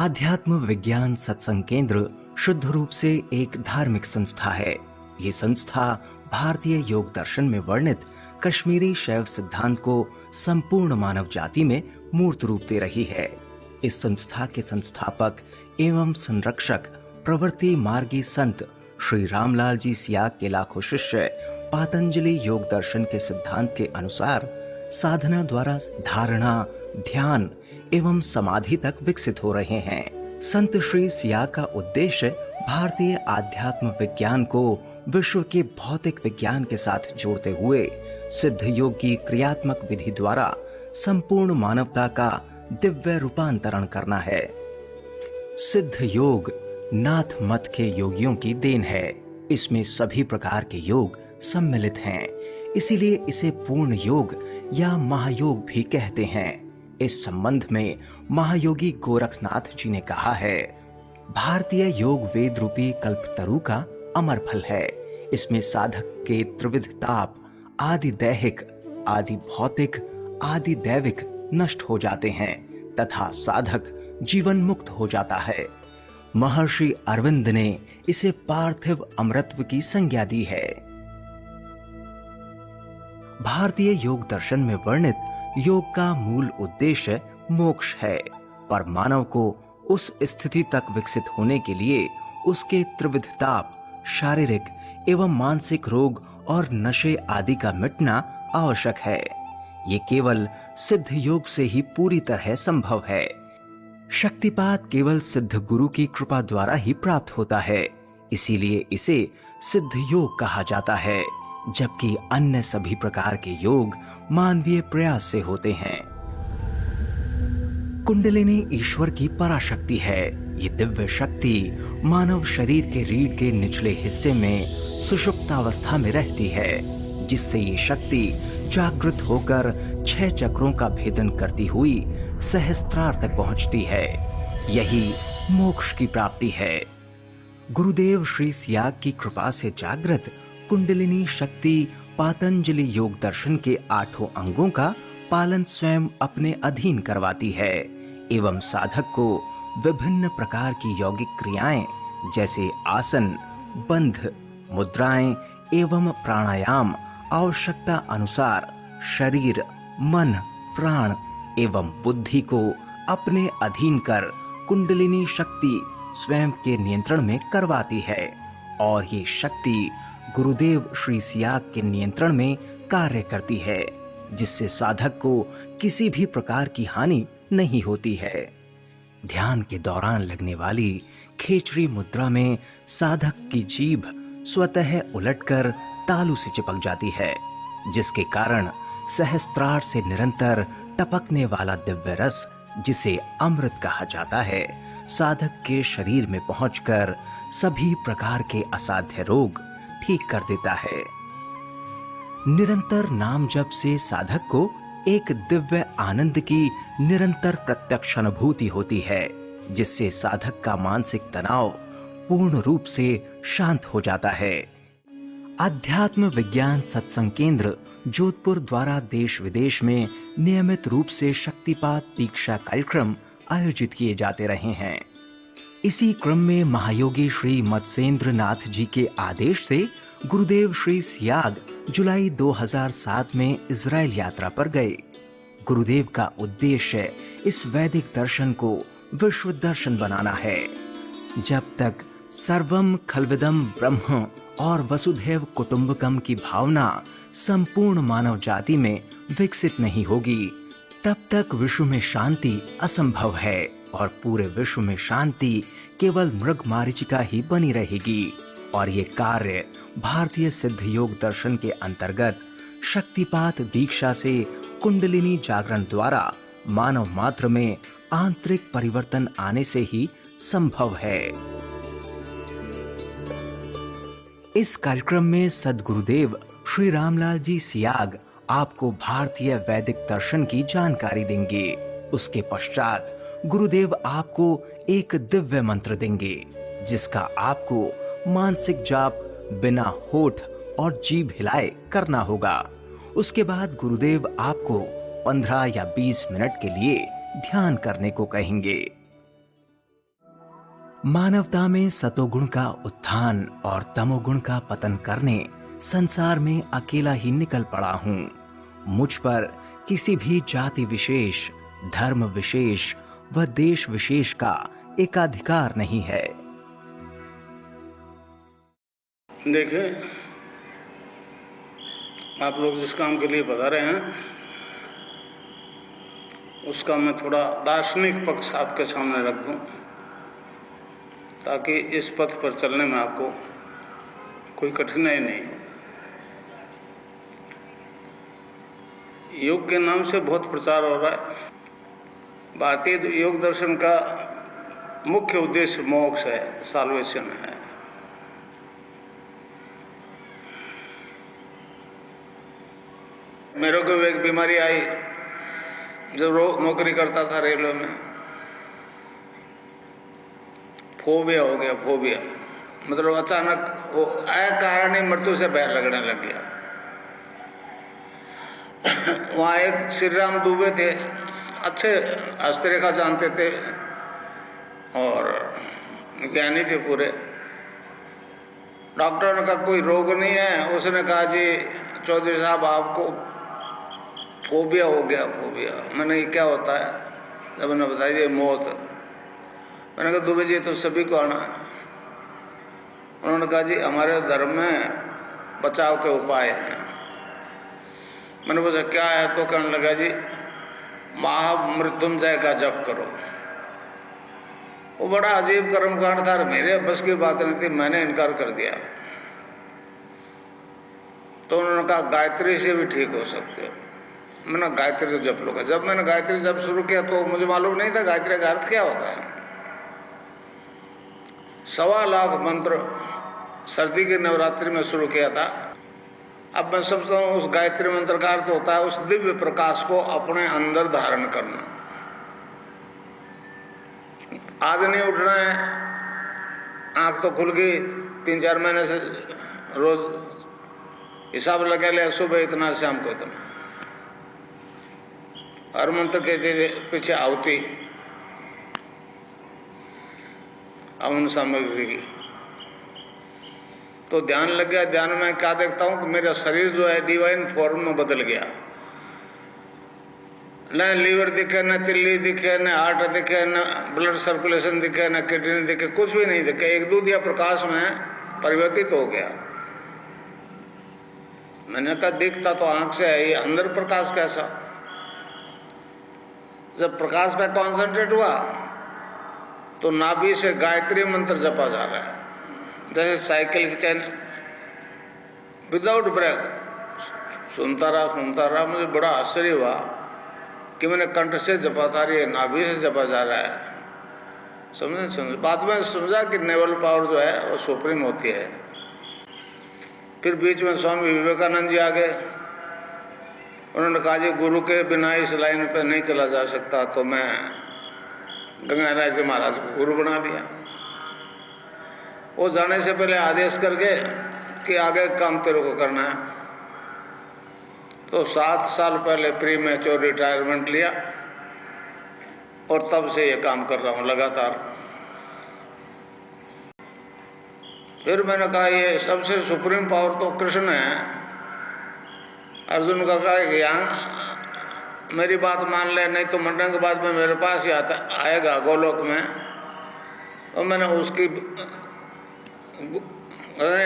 आध्यात्म विज्ञान सत्संग केंद्र शुद्ध रूप से एक धार्मिक संस्था है। ये संस्था भारतीय योग दर्शन में वर्णित कश्मीरी शैव सिद्धांत को संपूर्ण मानव जाति में मूर्त रूप दे रही है। इस संस्था के संस्थापक एवं संरक्षक प्रवृत्ति मार्गी संत श्री रामलाल जी सियाग के लाखों शिष्य पातंजलि योग दर्शन के सिद्धांत के अनुसार साधना द्वारा धारणा, ध्यान एवं समाधि तक विकसित हो रहे हैं। संत श्री सियाग का उद्देश्य भारतीय आध्यात्म विज्ञान को विश्व के भौतिक विज्ञान के साथ जोड़ते हुए सिद्ध योग की क्रियात्मक विधि द्वारा संपूर्ण मानवता का दिव्य रूपांतरण करना है। सिद्ध योग नाथ मत के योगियों की देन है। इसमें सभी प्रकार के योग सम्मिलित हैं, इसीलिए इसे पूर्ण योग या महायोग भी कहते हैं। इस संबंध में महायोगी गोरखनाथ जी ने कहा है, भारतीय योग वेद रूपी कल्पतरु का अमर फल है। इसमें साधक के त्रिविध ताप आदि दैहिक, आदि भौतिक, आदि दैविक नष्ट हो जाते हैं तथा साधक जीवन मुक्त हो जाता है। महर्षि अरविंद ने इसे पार्थिव अमृतत्व की संज्ञा दी है। भारतीय योग दर्शन में वर्णित योग का मूल उद्देश्य मोक्ष है, पर मानव को उस स्थिति तक विकसित होने के लिए उसके त्रिविध ताप, शारीरिक एवं मानसिक रोग और नशे आदि का मिटना आवश्यक है। ये केवल सिद्ध योग से ही पूरी तरह संभव है। शक्तिपात केवल सिद्ध गुरु की कृपा द्वारा ही प्राप्त होता है, इसीलिए इसे सिद्ध योग कहा जाता है, जबकि अन्य सभी प्रकार के योग मानवीय प्रयास से होते हैं। कुंडलिनी ईश्वर की पराशक्ति है। ये दिव्य शक्ति मानव शरीर के रीढ़ के निचले हिस्से में सुषुप्तावस्था में रहती है, जिससे ये शक्ति जागृत होकर 6 चक्रों का भेदन करती हुई सहस्त्रार तक पहुंचती है। यही मोक्ष की प्राप्ति है। गुरुदेव श्री सियाग की कृपा से जागृत कुंडलिनी शक्ति पातंजलि योग दर्शन के 8 अंगों का पालन स्वयं अपने अधीन करवाती है एवं साधक को विभिन्न प्रकार की यौगिक क्रियाएं जैसे आसन, बंध, मुद्राएं एवं प्राणायाम आवश्यकता अनुसार शरीर, मन, प्राण एवं बुद्धि को अपने अधीन कर कुंडलिनी शक्ति स्वयं के नियंत्रण में करवाती है और ये शक्ति गुरुदेव श्री सियाग के नियंत्रण में कार्य करती है, जिससे साधक को किसी भी प्रकार की हानि नहीं होती है। ध्यान के दौरान लगने वाली खेचरी मुद्रा में साधक की जीभ स्वतः उलटकर तालू से चिपक जाती है, जिसके कारण सहस्त्रार से निरंतर टपकने वाला दिव्य रस, जिसे अमृत कहा जाता है, साधक के शरीर में पहुंचकर सभी प्रकार के असाध्य रोग ठीक कर देता है। निरंतर नाम जप से साधक को एक दिव्य आनंद की निरंतर प्रत्यक्ष अनुभूति होती है, जिससे साधक का मानसिक तनाव पूर्ण रूप से शांत हो जाता है। आध्यात्म विज्ञान सत्संग केंद्र जोधपुर द्वारा देश विदेश में नियमित रूप से शक्तिपात दीक्षा कार्यक्रम आयोजित किए जाते रहे हैं। इसी क्रम में महायोगी श्री मत्स्येंद्र नाथ जी के आदेश से गुरुदेव श्री सियाग जुलाई 2007 में इजराइल यात्रा पर गए। गुरुदेव का उद्देश्य इस वैदिक दर्शन को विश्व दर्शन बनाना है। जब तक सर्वम खल्विदम ब्रह्म और वसुधैव कुटुंबकम की भावना संपूर्ण मानव जाति में विकसित नहीं होगी, तब तक विश्व में शांति असंभव है और पूरे विश्व में शांति केवल मृग मारीचिका ही बनी रहेगी। और ये कार्य भारतीय सिद्ध योग दर्शन के अंतर्गत शक्तिपात दीक्षा से कुंडलिनी जागरण द्वारा मानव मात्र में आंतरिक परिवर्तन आने से ही संभव है। इस कार्यक्रम में सद्गुरुदेव श्री रामलाल जी सियाग आपको भारतीय वैदिक दर्शन की जानकारी देंगे। उसके पश्चात गुरुदेव आपको एक दिव्य मंत्र देंगे, जिसका आपको मानसिक जाप बिना होठ और जीभ हिलाए करना होगा। उसके बाद गुरुदेव आपको 15 या 20 मिनट के लिए ध्यान करने को कहेंगे। मानवता में सतोगुण का उत्थान और तमोगुण का पतन करने संसार में अकेला ही निकल पड़ा हूँ। मुझ पर किसी भी जाति विशेष, धर्म विशेष व देश विशेष का एकाधिकार नहीं है। देखिए, आप लोग जिस काम के लिए पधारे हैं उसका मैं थोड़ा दार्शनिक पक्ष आपके सामने रख दूं, ताकि इस पथ पर चलने में आपको कोई कठिनाई नहीं हो। योग के नाम से बहुत प्रचार हो रहा है। भारतीय योग दर्शन का मुख्य उद्देश्य मोक्ष है, साल्वेशन है। मेरे को एक बीमारी आई जब नौकरी करता था रेलवे में। फोबिया हो गया, फोबिया मतलब अचानक वो अकारणीय मृत्यु से बैर लगने लग गया। वहाँ एक श्री राम दुबे थे, अच्छे हस्तरेखा जानते थे और ज्ञानी थे पूरे। डॉक्टर ने कहा कोई रोग नहीं है। उसने कहा जी चौधरी साहब आपको फोबिया हो गया। फोबिया मैंने क्या होता है? जब मैंने बताया ये मौत। मैंने कहा दुबे जी तो सभी को आना है। उन्होंने कहा जी हमारे धर्म में बचाव के उपाय हैं। मैंने पूछा क्या है? तो कहने लगा जी महामृत्युंजय का जप करो। वो बड़ा अजीब कर्मकांड था, मेरे बस की बात नहीं थी, मैंने इनकार कर दिया। तो उन्होंने कहा गायत्री से भी ठीक हो सकते हो। मैंने गायत्री से जप लूंगा। जब मैंने गायत्री जप शुरू किया तो मुझे मालूम नहीं था गायत्री का अर्थ क्या होता है। 1.25 लाख मंत्र सर्दी के नवरात्रि में शुरू किया था। अब मैं समझता हूँ उस गायत्री मंत्र का अर्थ होता है उस दिव्य प्रकाश को अपने अंदर धारण करना। आज नहीं उठना है, आंख तो खुल गई, 3-4 महीने से रोज हिसाब लगा लिया, सुबह इतना शाम को इतना। हर मंत्र के पीछे आहुति हवन सामग्री की। तो ध्यान लग गया। ध्यान में क्या देखता हूँ कि मेरा शरीर जो है डिवाइन फॉर्म में बदल गया। न लीवर दिखे, न तिल्ली दिखे, न हार्ट दिखे, न ब्लड सर्कुलेशन दिखे, न किडनी दिखे, कुछ भी नहीं दिखे। एक दूधिया प्रकाश में परिवर्तित हो गया। मैंने कहा दिखता तो आंख से है, ये अंदर प्रकाश कैसा? जब प्रकाश पे कॉन्सेंट्रेट हुआ तो नाभि से गायत्री मंत्र जपा जा रहा है, जैसे साइकिल की चैन विदाउट ब्रेक। सुनता रहा। मुझे बड़ा आश्चर्य हुआ कि मैंने कंठ से जपा था, ये नाभि से जपा जा रहा है। समझे? बाद में समझा कि नेवल पावर जो है वो सुप्रीम होती है। फिर बीच में स्वामी विवेकानंद जी आ गए। उन्होंने कहा जी गुरु के बिना इस लाइन पे नहीं चला जा सकता। तो मैं गंगाराय जी महाराज को गुरु बना लिया। वो जाने से पहले आदेश करके कि आगे काम तेरे को करना है। तो 7 साल पहले प्री मैच्योर रिटायरमेंट लिया और तब से ये काम कर रहा हूँ लगातार। फिर मैंने कहा ये सबसे सुप्रीम पावर तो कृष्ण है। अर्जुन का कहा कि यहाँ मेरी बात मान ले, नहीं तो मरने के बाद में मेरे पास ही आएगा गोलोक में। और मैंने उसकी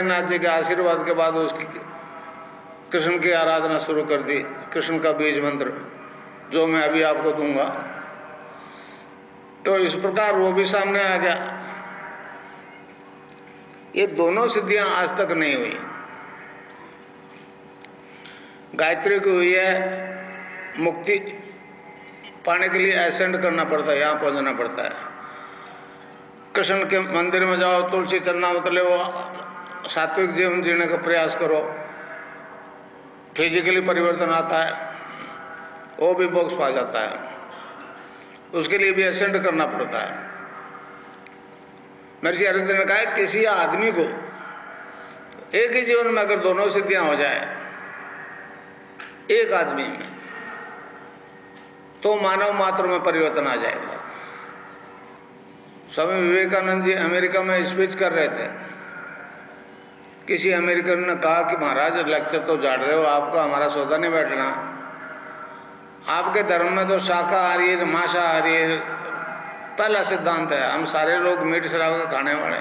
नाथ जी के आशीर्वाद के बाद उसकी कृष्ण की आराधना शुरू कर दी। कृष्ण का बीज मंत्र जो मैं अभी आपको दूंगा। तो इस प्रकार वो भी सामने आ गया। ये दोनों सिद्धियां आज तक नहीं हुई। गायत्री की हुई है, मुक्ति पाने के लिए एसेंड करना पड़ता है, यहाँ पहुंचना पड़ता है। कृष्ण के मंदिर में जाओ, तुलसी चरना मतलब वो सात्विक जीवन जीने का प्रयास करो, फिजिकली परिवर्तन आता है, वो भी मोक्ष पा जाता है। उसके लिए भी एसेंड करना पड़ता है। महर्षि अरविंद ने कहा किसी आदमी को एक ही जीवन में अगर दोनों सिद्धियां हो जाए एक आदमी में, तो मानव मात्र में परिवर्तन आ जाएगा। स्वामी विवेकानंद जी अमेरिका में स्पीच कर रहे थे। किसी अमेरिकन ने कहा कि महाराज लेक्चर तो झाड़ रहे हो, आपका हमारा सौदा नहीं बैठना। आपके धर्म में तो शाकाहारी मांसाहारी पहला सिद्धांत है, हम सारे लोग मीट शराब के खाने वाले।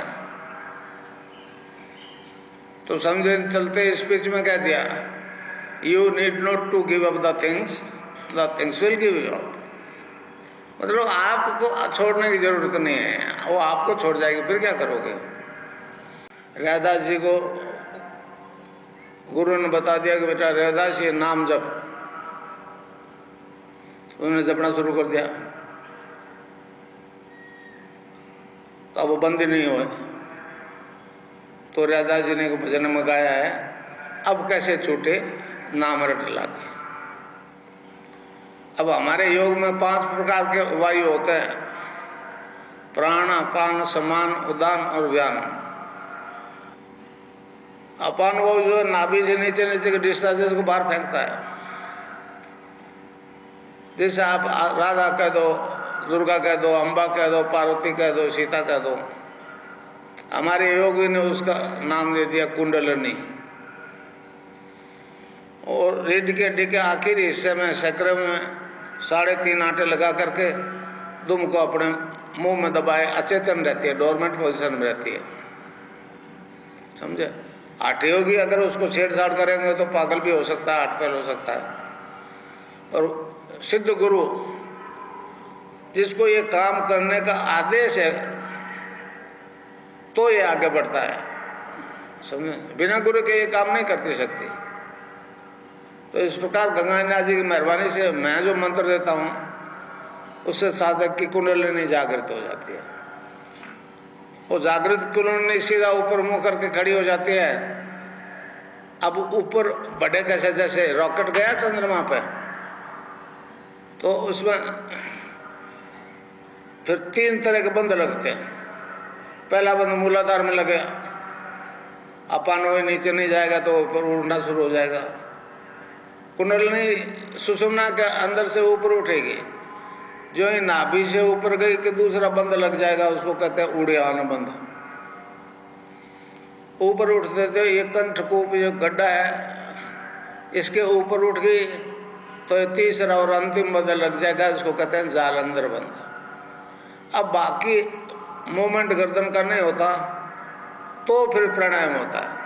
तो समझे चलते स्पीच में कह दिया, you need not to give up the things will give you up. मतलब आपको छोड़ने की जरूरत नहीं है, वो आपको छोड़ जाएगी, फिर क्या करोगे। रैदास जी को गुरु ने बता दिया कि बेटा रैदास ये नाम जप। उन्होंने जपना शुरू कर दिया, तो अब वो बंद ही नहीं हुए। तो रैदास जी ने भजन में गाया है, अब कैसे छूटे नाम रट लागे। अब हमारे योग में 5 प्रकार के वायु होते हैं, प्राण, अपान, समान, उदान और व्यान। अपान वो जो नाभि से नीचे नीचे के डिस्चार्जेस को बाहर फेंकता है। जैसे आप राधा कह दो, दुर्गा कह दो, अम्बा कह दो, पार्वती कह दो, सीता कह दो। हमारे योगी ने उसका नाम दे दिया कुंडलनी। और रीढ़ के हड्डी के आखिरी हिस्से में सैकड़े में 3.5 आटे लगा करके दुम को अपने मुंह में दबाए अचेतन रहती है, डोरमेंट पोजीशन में रहती है, समझे। आटे योगी अगर उसको छेड़छाड़ करेंगे तो पागल भी हो सकता है, आठ पैर हो सकता है। और सिद्ध गुरु जिसको ये काम करने का आदेश है तो ये आगे बढ़ता है, समझे। बिना गुरु के ये काम नहीं करती सकती। तो इस प्रकार गंगानाथ जी की मेहरबानी से मैं जो मंत्र देता हूँ उससे साधक की कुंडलिनी जागृत हो जाती है। वो जागृत कुंडलिनी सीधा ऊपर मुंह करके खड़ी हो जाती है। अब ऊपर बढ़े कैसे, जैसे रॉकेट गया चंद्रमा पे, तो उसमें फिर 3 तरह के बंद लगते हैं। पहला बंद मूलाधार में लगे, अपान वो नीचे नहीं जाएगा तो ऊपर उड़ना शुरू हो जाएगा। कुंडलिनी सुषुम्ना के अंदर से ऊपर उठेगी, जो ही नाभि से ऊपर गई कि दूसरा बंद लग जाएगा, उसको कहते हैं उड़ियान बंद। ऊपर उठते थे ये कंठकूप जो गड्ढा है, इसके ऊपर उठ गई तो ये तीसरा और अंतिम बंद लग जाएगा, इसको कहते हैं जालंधर बंद। अब बाकी मूवमेंट गर्दन का नहीं होता तो फिर प्राणायाम होता है।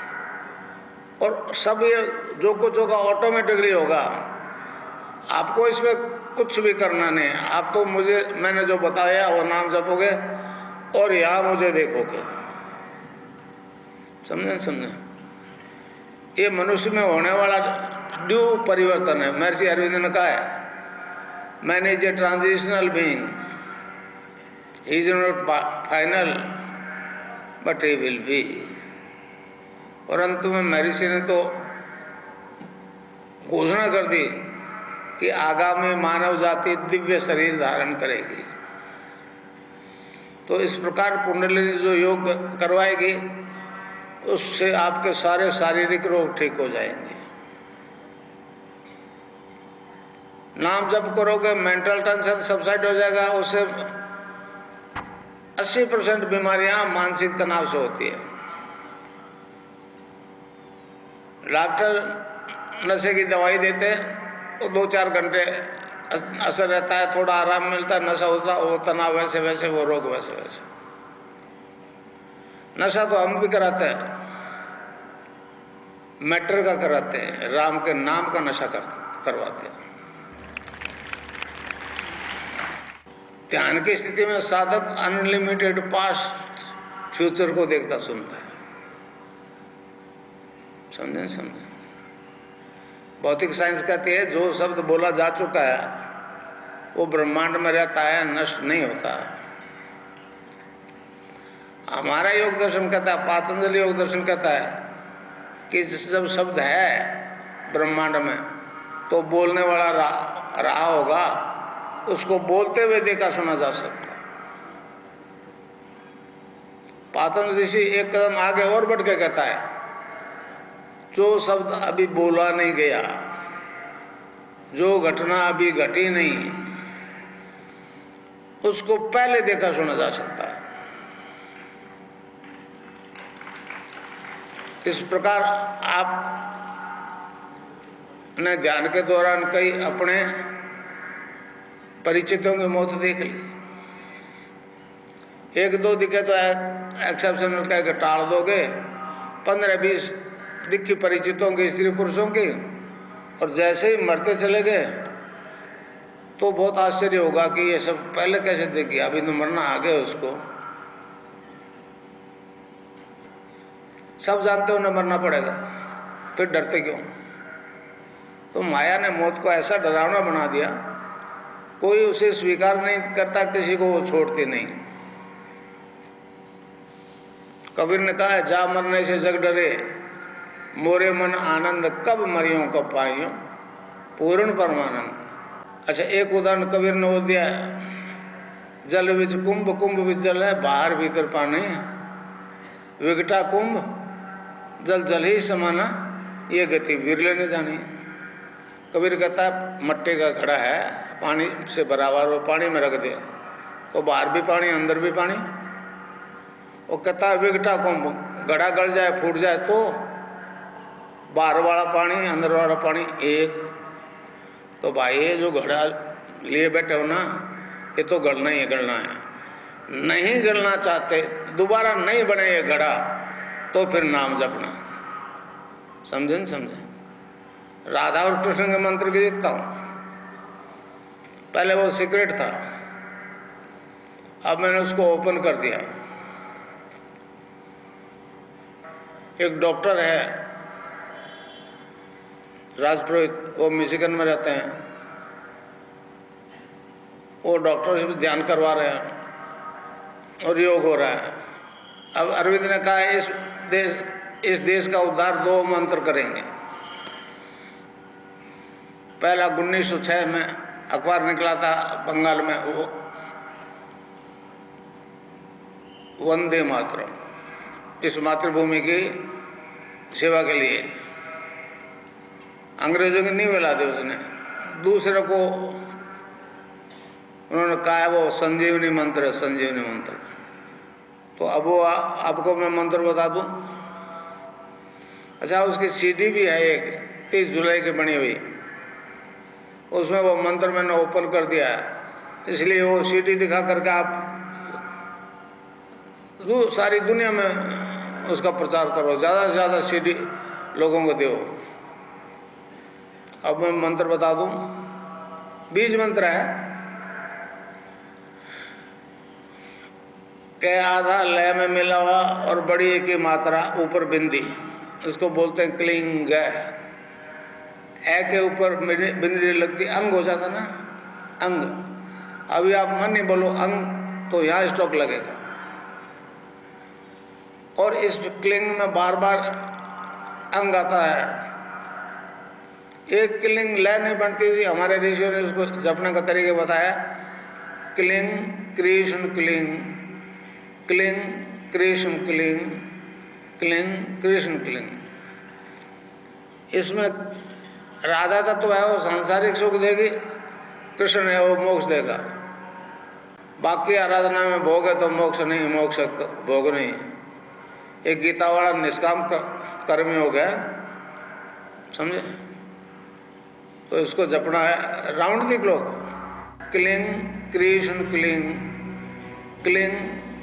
और सब ये जो कुछ होगा ऑटोमेटिकली होगा, आपको इसमें कुछ भी करना नहीं है। आप तो मैंने जो बताया वो नाम जपोगे और यहाँ मुझे देखोगे, समझे। ये मनुष्य में होने वाला ड्यू परिवर्तन है। महर्षि अरविंद ने कहा है, man is a transitional being, he is not final but he will be. और अंत में महर्षि ने तो घोषणा कर दी कि आगामी मानव जाति दिव्य शरीर धारण करेगी। तो इस प्रकार कुंडलिनी जो योग करवाएगी उससे आपके सारे शारीरिक रोग ठीक हो जाएंगे। नाम जप करोगे मेंटल टेंशन सबसाइड हो जाएगा। उससे 80% बीमारियां मानसिक तनाव से होती है। डॉक्टर नशे की दवाई देते हैं, वो 2-4 घंटे असर रहता है, थोड़ा आराम मिलता है, नशा होता, वो तनाव वैसे वैसे, वो रोग वैसे वैसे। नशा तो हम भी कराते हैं, मैटर का कराते हैं, राम के नाम का नशा करवाते हैं। ध्यान की स्थिति में साधक अनलिमिटेड पास्ट फ्यूचर को देखता सुनता है, समझे। भौतिक साइंस कहती है जो शब्द बोला जा चुका है वो ब्रह्मांड में रहता है, नष्ट नहीं होता है। हमारा योग दर्शन कहता है, पातंजलि योग दर्शन कहता है कि जब शब्द है ब्रह्मांड में तो बोलने वाला रहा होगा, उसको बोलते हुए देखा सुना जा सकता है। पातंजलि ऋषि एक कदम आगे और बढ़ के कहता है, जो शब्द अभी बोला नहीं गया, जो घटना अभी घटी नहीं, उसको पहले देखा सुना जा सकता है। किस प्रकार आप ने ध्यान के दौरान कई अपने परिचितों की मौत देख ली। एक दो दिखे तो एक्सेप्शनल कह के टाल दोगे, 15-20 दिखी परिचितों की, स्त्री पुरुषों की, और जैसे ही मरते चले गए तो बहुत आश्चर्य होगा कि ये सब पहले कैसे देखी, अभी तो मरना आ गया उसको। सब जानते हो उन्हें मरना पड़ेगा, फिर डरते क्यों? तो माया ने मौत को ऐसा डरावना बना दिया, कोई उसे स्वीकार नहीं करता, किसी को वो छोड़ती नहीं। कबीर ने कहा है, जा मरने से जग डरे, मोरे मन आनंद कब मरियों कब पाइयों, पूर्ण परमानंद। अच्छा, एक उदाहरण कबीर ने वो दिया है, जल विच कुंभ, कुंभ विच जल है, बाहर भीतर पानी, विकटा कुंभ जल जल ही समाना, ये गति विरले ने जानी। कबीर कहता है, मट्टी का घड़ा है, पानी से बराबर, वो पानी में रख दे तो बाहर भी पानी अंदर भी पानी। वो कहता है विकटा कुंभ, घड़ा गड़ जाए फूट जाए तो बाहर वाला पानी अंदर वाला पानी एक। तो भाई ये जो घड़ा लिए बैठे हो ना, ये तो गड़ना ही गड़ना है। नहीं गड़ना चाहते, दोबारा नहीं बने ये घड़ा, तो फिर नाम जपना। समझे न समझे? राधा और कृष्ण के मंत्र की देखता हूं, पहले वो सीक्रेट था, अब मैंने उसको ओपन कर दिया। एक डॉक्टर है राजपुरोहित, वो मिशिगन में रहते हैं, वो डॉक्टर से भी ध्यान करवा रहे हैं और योग हो रहा है। अब अरविंद ने कहा इस देश का उद्धार 2 मंत्र करेंगे। पहला 1906 में अखबार निकला था बंगाल में, वो वंदे मातरम, इस मातृभूमि की सेवा के लिए। अंग्रेजों की नहीं मिला दी उसने, दूसरे को उन्होंने कहा है वो संजीवनी मंत्र है, संजीवनी मंत्र। तो अब वो आपको मैं मंत्र बता दूं। अच्छा, उसकी सीडी भी है एक 30 जुलाई की बनी हुई, उसमें वो मंत्र मैंने ओपन कर दिया है, इसलिए वो सीडी दिखा करके आप सारी दुनिया में उसका प्रचार करो, ज़्यादा से ज़्यादा सीडी लोगों को दो। अब मैं मंत्र बता दूं, बीज मंत्र है के आधा लय में मिला हुआ और बड़ी एक ही मात्रा ऊपर बिंदी, इसको बोलते हैं क्लिंग। ए के ऊपर बिंदी लगती, अंग हो जाता ना, अंग। अभी आप मन नहीं बोलो अंग, तो यहाँ स्टॉक लगेगा। और इस क्लिंग में बार बार अंग आता है। एक क्लिंग लय नहीं बनती थी, हमारे ऋषियों ने उसको जपने का तरीका बताया, क्लिंग कृष्ण क्लिंग, क्लिंग कृष्ण क्लिंग, क्लिंग कृष्ण क्लिंग। इसमें राधा तत्व है, वो सांसारिक सुख देगी, कृष्ण है वो मोक्ष देगा। बाकी आराधना में भोग है तो मोक्ष नहीं, मोक्ष भोग नहीं। एक गीता वाला निष्काम कर्मी हो गया, समझे? तो इसको जपना है राउंड दी क्लॉक, क्लिंग कृष्ण क्लिंग, क्लिंग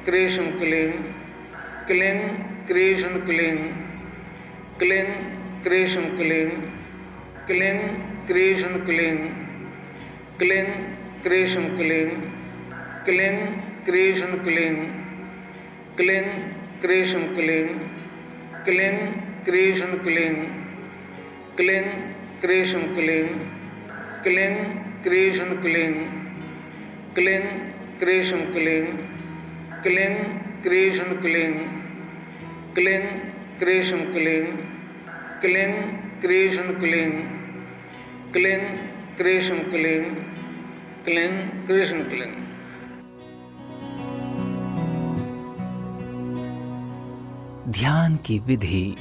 कृष्ण क्लिंग, क्लिंग कृष्ण क्लिंग, क्लिंग कृष्ण क्लिंग, क्लिंग कृष्ण क्लिंग, क्लिंग कृष्ण क्लिंग, क्लिंग कृष्ण क्लिंग, क्लिंग कृष्ण क्लिंग, क्लिंग कृष्ण क्लिंग, क्लिंग कृष्ण क्लिंग, क्लिंग कृष्ण क्लिंग, क्लिंग कृष्ण क्लिंग, क्लिंग कृष्ण क्लिंग, क्लिंग कृष्ण क्लिंग, क्लिंग कृष्ण क्लिंग, क्लिंग कृष्ण क्लिंग, क्लिंग कृष्ण क्लिंग। ध्यान की विधि।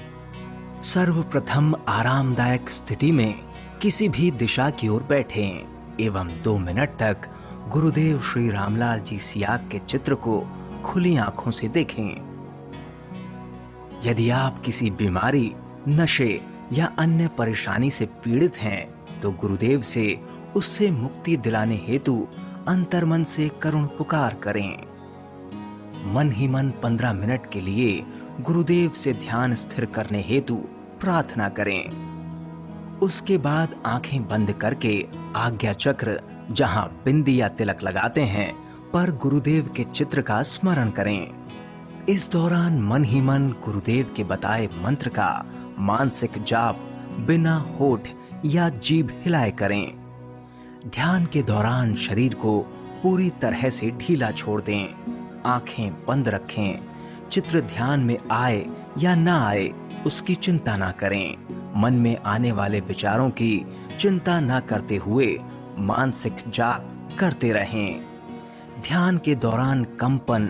सर्वप्रथम आरामदायक स्थिति में किसी भी दिशा की ओर बैठें एवं 2 मिनट तक गुरुदेव श्री रामलाल जी सियाग के चित्र को खुली आंखों से देखें। यदि आप किसी बीमारी, नशे या अन्य परेशानी से पीड़ित हैं, तो गुरुदेव से उससे मुक्ति दिलाने हेतु अंतर्मन से करुण पुकार करें। मन ही मन 15 मिनट के लिए गुरुदेव से ध्यान स्थिर करने हेतु प्रार्थना करें। उसके बाद आंखें बंद करके आज्ञा चक्र, जहां बिंदी या तिलक लगाते हैं, पर गुरुदेव के चित्र का स्मरण करें। इस दौरान मन ही मन गुरुदेव के बताए मंत्र का मानसिक जाप बिना होठ या जीभ हिलाए करें। ध्यान के दौरान शरीर को पूरी तरह से ढीला छोड़ दें। आंखें बंद रखें। चित्र ध्यान में आए या ना आए, उसकी चिंता ना करें। मन में आने वाले विचारों की चिंता ना करते हुए मानसिक जाप करते रहें। ध्यान के दौरान कंपन,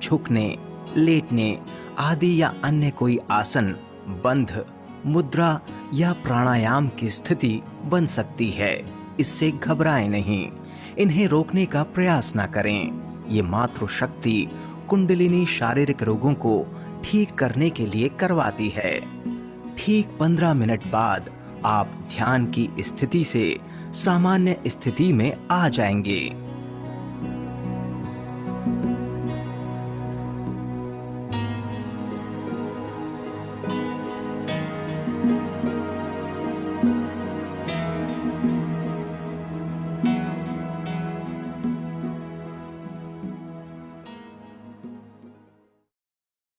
झुकने, लेटने आदि या अन्य कोई आसन, बंध, मुद्रा या प्राणायाम की स्थिति बन सकती है। इससे घबराएं नहीं। इन्हें रोकने का प्रयास ना करें। ये मातृशक्ति कुंडलिनी शारीरिक रोगों को ठीक करने के लिए करवाती है। ठीक 15 मिनट बाद आप ध्यान की स्थिति से सामान्य स्थिति में आ जाएंगे।